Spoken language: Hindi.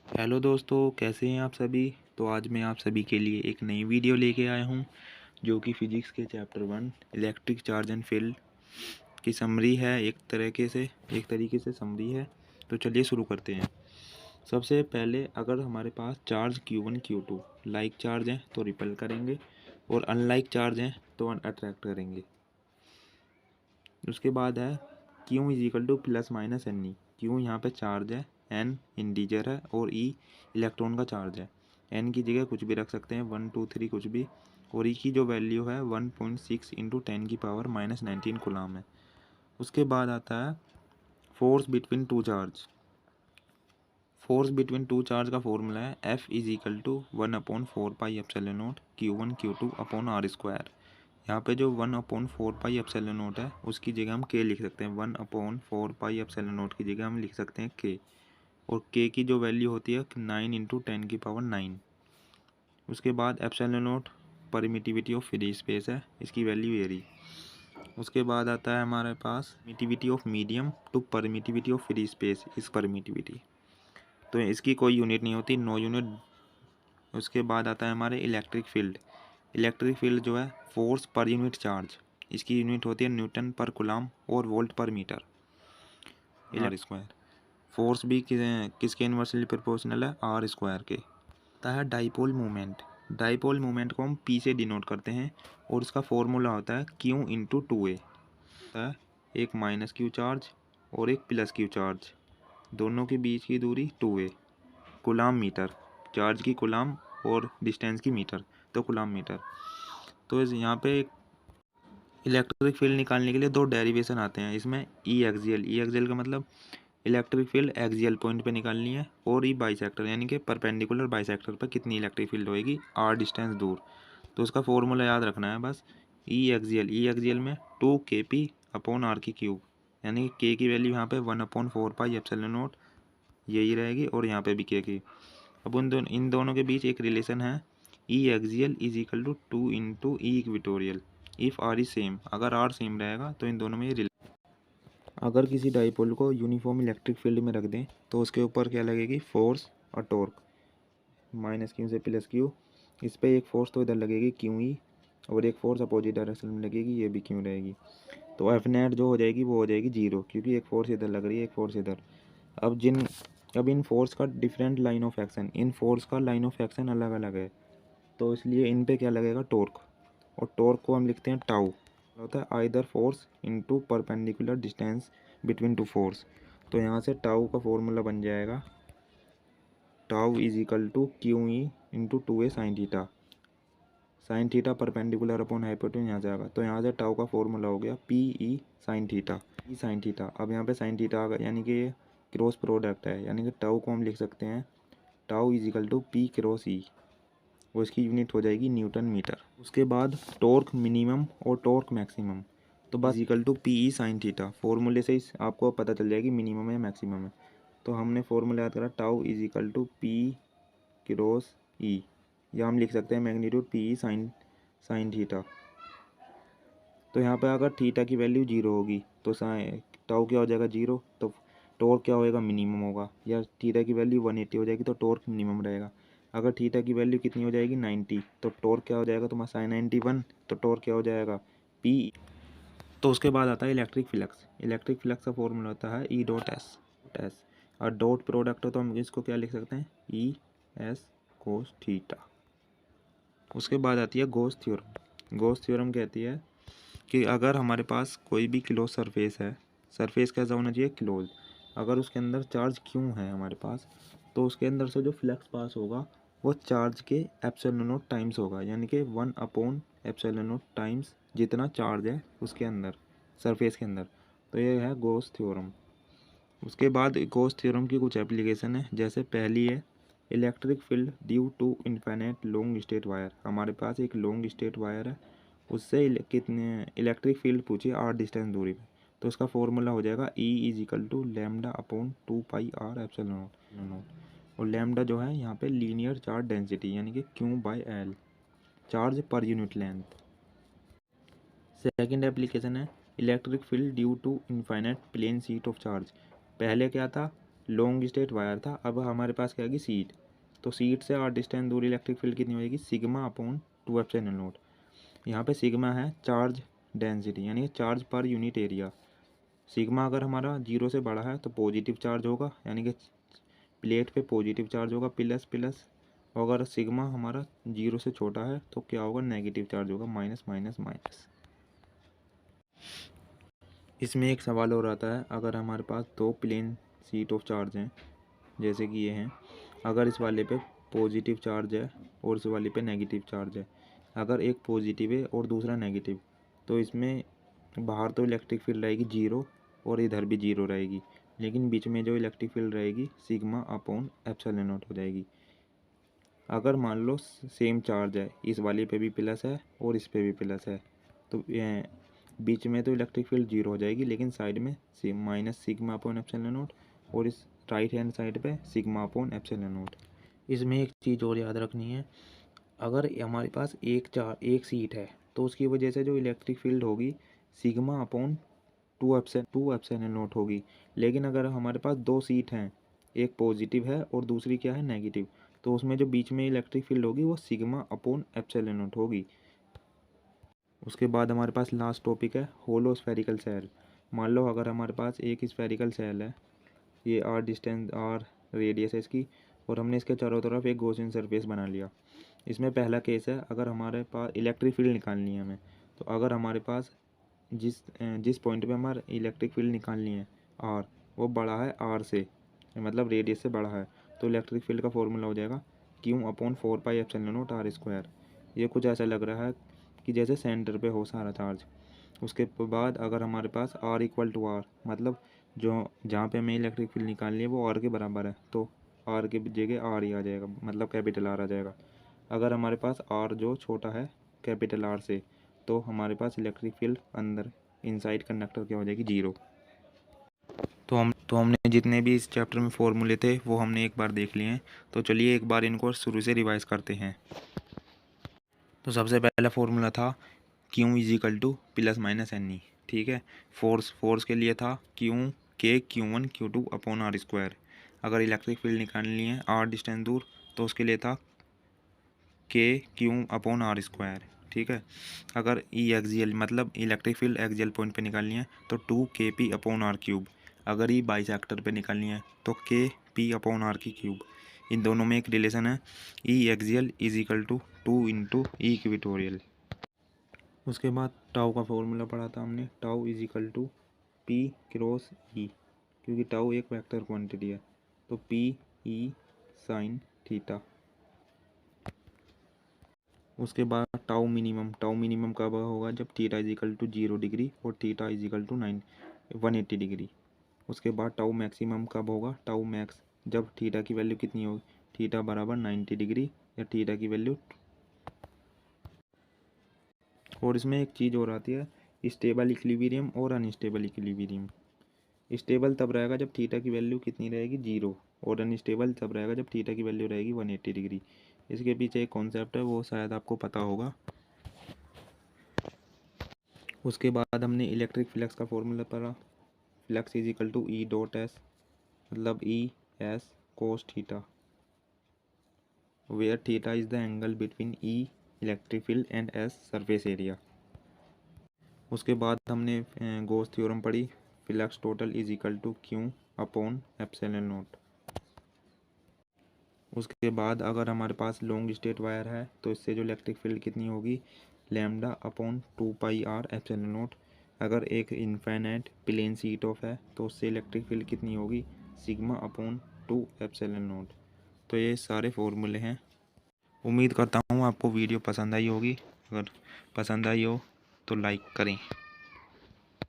हेलो दोस्तों, कैसे हैं आप सभी। तो आज मैं आप सभी के लिए एक नई वीडियो लेके आया हूं जो कि फिजिक्स के chapter 1 electric charge and field की समरी है। एक तरीके से समरी है। तो चलिए शुरू करते हैं। सबसे पहले अगर हमारे पास charge Q1 Q2 like charge हैं तो रिपेल करेंगे और अनलाइक चार्ज हैं तो अट्रैक्ट करेंगे। उसके बाद है Q is equal to plus minus n e. Q यहाँ पे चार्ज है, N इंटीजर है और E इलेक्ट्रॉन का चार्ज है। N की जगह कुछ भी रख सकते हैं, 1 2 3 कुछ भी। और E की जो वैल्यू है 1.6 इंटू 10⁻⁻19 कूलाम है। उसके बाद आता है force between two charge. Force between two charge का फॉर्मूला है F is equal to 1/4πε0 Q1 Q2 upon are square. यहाँ पे जो 1/4πε0 है उसकी जगह हम के लिख सकते हैं। 1/4πε0 की जगह हम लिख सकते हैं के। और के की जो वैल्यू होती है 9 इंटू 10⁻9। उसके बाद epsilon permittivity of free space है, इसकी वैल्यू एरी। उसके बाद आता है हमारे पास permittivity of medium to permittivity of free space is permittivity. तो इसकी कोई यूनिट नहीं होती, नो यूनिट। उसके बाद आता है हमारे इलेक्ट्रिक फील्ड। इलेक्ट्रिक फील्ड जो है फोर्स पर यूनिट चार्ज, इसकी यूनिट होती है न्यूटन पर कूलम और वोल्ट पर मीटर आर स्क्वायर। फोर्स भी किसके इन्वर्सली प्रोपोर्शनल है, आर स्क्वायर के। आता है डाइपोल मूवमेंट। डाइपोल मूवमेंट को हम पी से डिनोट करते हैं और उसका फॉर्मूला होता है क्यू इंटू 2a। होता है एक माइनस क्यू चार्ज और एक प्लस क्यू चार्ज, दोनों के बीच की दूरी 2a। कूलम मीटर, चार्ज की कूलम और डिस्टेंस की मीटर, तो कूलम मीटर। तो यहाँ पे इलेक्ट्रिक फील्ड निकालने के लिए दो डेरिवेशन आते हैं इसमें। ई एक्सियल का मतलब इलेक्ट्रिक फील्ड एक्सियल पॉइंट पे निकालनी है, और ई बाइसेक्टर यानी कि परपेंडिकुलर बाइसेक्टर पर कितनी इलेक्ट्रिक फील्ड होएगी आर डिस्टेंस दूर। तो उसका फॉर्मूला याद रखना है बस। ई एक्सियल में 2kp अपॉन आर की क्यूब, यानी के की वैल्यू यहाँ पे 1/4πε0 यही रहेगी और यहाँ पे भी के की। अब इन दोनों के बीच एक रिलेशन है, E axial is equal to 2 into E equatorial if R is same. अगर आर सेम रहेगा तो इन दोनों में ये अगर किसी डाइपोल को यूनिफॉर्म इलेक्ट्रिक फील्ड में रख दें तो उसके ऊपर क्या लगेगी, फोर्स और टॉर्क। माइनस क्यू से प्लस क्यू, इस पर एक फोर्स तो इधर लगेगी क्यू ई, और एक फोर्स अपोजिट डायरेक्शन में लगेगी, ये भी क्यू रहेगी। तो एफ नेट जो हो जाएगी वो हो जाएगी 0, क्योंकि एक फोर्स इधर लग रही है एक फोर्स इधर। अब इन फोर्स का different line of action, in force का लाइन ऑफ एक्शन अलग अलग है, तो इसलिए इन पे क्या लगेगा, टॉर्क। और टॉर्क को हम लिखते हैं टाउ। होता है either force into perpendicular distance between two force. तो यहाँ से टाउ का फॉर्मूला बन जाएगा tau is equal to q e into 2a sine theta. Sine theta perpendicular upon hypotenuse यहाँ से आएगा, तो यहाँ से टाउ का फॉर्मूला हो गया पी ई साइन थीटा। ई साइन थीटा, अब यहाँ पे साइन थीटा आ गया, यानी कि ये क्रॉस प्रोडक्ट है, यानी कि टाउ को हम लिख सकते हैं tau is equal to P cross E, वो इसकी यूनिट हो जाएगी न्यूटन मीटर। उसके बाद टॉर्क मिनिमम और टॉर्क मैक्सिमम, तो बस equal to P E sine theta. फॉर्मूले से आपको पता चल जाएगी मिनिमम है मैक्सिमम है। तो हमने फॉर्मूला याद करा tau is equal to P cross E, या हम लिख सकते हैं magnitude P E sine theta. तो यहाँ पे अगर थीटा की वैल्यू 0 होगी तो टाउ क्या हो जाएगा 0, तो टॉर्क क्या होएगा, मिनिमम होगा। या थीटा की वैल्यू 180 हो जाएगी तो टॉर्क मिनिमम रहेगा। अगर थीटा की वैल्यू कितनी हो जाएगी 90, तो टॉर्क क्या हो जाएगा तुम्हारा साइन 91, तो टॉर्क क्या हो जाएगा पी। तो उसके बाद आता है इलेक्ट्रिक फ्लक्स। इलेक्ट्रिक फ्लक्स का फॉर्मूला होता है ई डॉट एस। और डॉट प्रोडक्ट हो तो हम इसको क्या लिख सकते हैं, ई एस कोस थीटा। उसके बाद आती है गॉस थ्योरम। गॉस थ्योरम कहती है कि अगर हमारे पास कोई भी क्लोज सरफेस है, सरफेस कैसा होना चाहिए, क्लोज। अगर उसके अंदर चार्ज क्यों है हमारे पास, तो उसके अंदर से जो फ्लक्स पास होगा वो चार्ज के एप्सिलॉन नॉट टाइम्स होगा, यानी कि 1/एप्सिलॉन नॉट टाइम्स जितना चार्ज है उसके अंदर, सरफेस के अंदर। तो ये है गॉस थ्योरम। उसके बाद गॉस थ्योरम की कुछ एप्लीकेशन है, जैसे पहली है electric field due to infinite long straight wire. हमारे पास एक लॉन्ग स्ट्रेट वायर है, उससे कितने इलेक्ट्रिक फील्ड पूछिए आर डिस्टेंस दूरी पे, तो उसका फॉर्मूला हो जाएगा E is equal to lambda upon 2πr epsilon naught. और लैम्डा जो है यहाँ पे लीनियर चार्ज डेंसिटी, यानी कि Q by L, charge per unit length. Second application है electric field due to infinite plane sheet of charge. पहले क्या था, लॉन्ग स्टेट वायर था, अब हमारे पास क्या आएगी शीट, तो शीट से आर डिस्टेंस दूर इलेक्ट्रिक फील्ड कितनी होगी सिग्मा अपॉन 2 एप्सिलॉन नॉट। यहाँ पे सिग्मा है चार्ज डेंसिटी यानी charge per unit area. Sigma अगर हमारा 0 से बड़ा है तो पॉजिटिव चार्ज होगा यानी कि प्लेट पे पॉजिटिव चार्ज होगा प्लस प्लस, और अगर सिग्मा हमारा 0 से छोटा है तो क्या होगा नेगेटिव चार्ज होगा माइनस माइनस माइनस। इसमें एक सवाल और आता है, अगर हमारे पास दो प्लेन शीट ऑफ चार्ज हैं जैसे कि ये हैं, अगर इस वाले पे पॉजिटिव चार्ज है और इस वाले पे नेगेटिव चार्ज है, अगर एक पॉजिटिव है और दूसरा नेगेटिव, तो इसमें बाहर तो इलेक्ट्रिक फील्ड रहेगी 0 और इधर भी 0 रहेगी, लेकिन बीच में जो इलेक्ट्रिक फील्ड रहेगी सिग्मा अपॉन एप्सिलॉन नॉट हो जाएगी। अगर मान लो सेम चार्ज है, इस वाले पे भी प्लस है और इस पे भी प्लस है, तो बीच में तो इलेक्ट्रिक फील्ड 0 हो जाएगी, लेकिन साइड में minus sigma upon epsilon naught और इस राइट हैंड साइड पे सिग्मा अपॉन एप्सिलॉन नॉट। इसमें एक चीज़ और याद रखनी है, अगर हमारे पास एक सीट है तो उसकी वजह से जो इलेक्ट्रिक फील्ड होगी सिग्मा अपॉन 2 एप्सिलॉन नॉट होगी। लेकिन अगर हमारे पास दो सीट हैं, एक पॉजिटिव है और दूसरी क्या है नेगेटिव, तो उसमें जो बीच में इलेक्ट्रिक फील्ड होगी वो सिग्मा अपॉन एप्सिलॉन नॉट होगी। उसके बाद हमारे पास लास्ट टॉपिक है होलो स्फेरिकल सेल। मान लो अगर हमारे पास एक स्फेरिकल सेल है, ये आर डिस्टेंस आर रेडियस है इसकी, और हमने इसके चारों तरफ एक गॉसियन सरफेस बना लिया। इसमें पहला केस है, अगर हमारे पास इलेक्ट्रिक फील्ड निकालनी है हमें, तो अगर हमारे पास जिस पॉइंट पे हमारे इलेक्ट्रिक फील्ड निकालनी है आर, वो बड़ा है आर से, मतलब रेडियस से बड़ा है, तो इलेक्ट्रिक फील्ड का फॉर्मूला हो जाएगा q upon 4 pi epsilon naught r square. ये कुछ ऐसा लग रहा है कि जैसे सेंटर पे हो सारा चार्ज। उसके बाद अगर हमारे पास आर इक्वल टू आर, मतलब जो जहाँ पे हमें इलेक्ट्रिक फील्ड निकालनी है वो आर के बराबर है, तो आर के जगह आर ही आ जाएगा, मतलब कैपिटल आर आ जाएगा। अगर हमारे पास आर जो छोटा है कैपिटल आर से, तो हमारे पास इलेक्ट्रिक फील्ड अंदर इनसाइड कंडक्टर क्या हो जाएगी 0। तो हमने जितने भी इस चैप्टर में फॉर्मूले थे वो हमने एक बार देख लिए हैं, तो चलिए एक बार इनको शुरू से रिवाइज करते हैं। तो सबसे पहला फॉर्मूला था q is equal to plus minus n e, ठीक है। फोर्स के लिए था Q1 Q2 upon are square. अगर इलेक्ट्रिक फील्ड निकालनी है आर डिस्टेंस दूर, तो उसके लिए था Q अपॉन आर स्क्वायर, ठीक है। अगर ई एक्सियल मतलब इलेक्ट्रिक फील्ड एक्सियल पॉइंट पे निकालनी है तो 2 KP अपॉन आर क्यूब। अगर ई बाईसेक्टर पे निकालनी है तो KP अपॉन आर की क्यूब। इन दोनों में एक रिलेशन है, E axial is equal to 2 into E equatorial. उसके बाद टाउ का फॉर्मूला पढ़ा था हमने, tau is equal to P cross E, क्योंकि टाउ एक वेक्टर क्वांटिटी है, तो PE साइन थीटा। उसके बाद टाउ मिनिमम कब होगा, जब theta is equal to 0 degree और theta is equal to 180 degree. उसके बाद टाउ मैक्सिमम कब होगा, टाउ मैक्स जब थीटा की वैल्यू कितनी होगी, थीटा बराबर 90 डिग्री या थीटा की वैल्यू। और इसमें एक चीज़ और आती है, स्टेबल इक्विलिब्रियम और अनस्टेबल इक्विलिब्रियम। स्टेबल तब रहेगा जब थीटा की वैल्यू कितनी रहेगी 0, और अनस्टेबल तब रहेगा जब थीटा की वैल्यू रहेगी 180 डिग्री। इसके पीछे एक कॉन्सेप्ट है, वो शायद आपको पता होगा। उसके बाद हमने इलेक्ट्रिक फ्लक्स का फॉर्मूला पढ़ा, flux is equal to E dot S, मतलब E S cos theta, where theta is the angle between E electric field and S surface area. उसके बाद हमने गॉस थ्योरम पढ़ी, flux total is equal to Q upon epsilon naught. उसके बाद अगर हमारे पास लॉन्ग स्ट्रेट वायर है तो इससे जो इलेक्ट्रिक फील्ड कितनी होगी, lambda upon 2 pi r epsilon naught. अगर एक इनफाइनाइट प्लेन शीट ऑफ है तो उससे इलेक्ट्रिक फील्ड कितनी होगी, सिग्मा अपॉन 2 एप्सिलॉन नॉट। तो ये सारे फॉर्मूले हैं। उम्मीद करता हूँ आपको वीडियो पसंद आई होगी। अगर पसंद आई हो तो लाइक करें।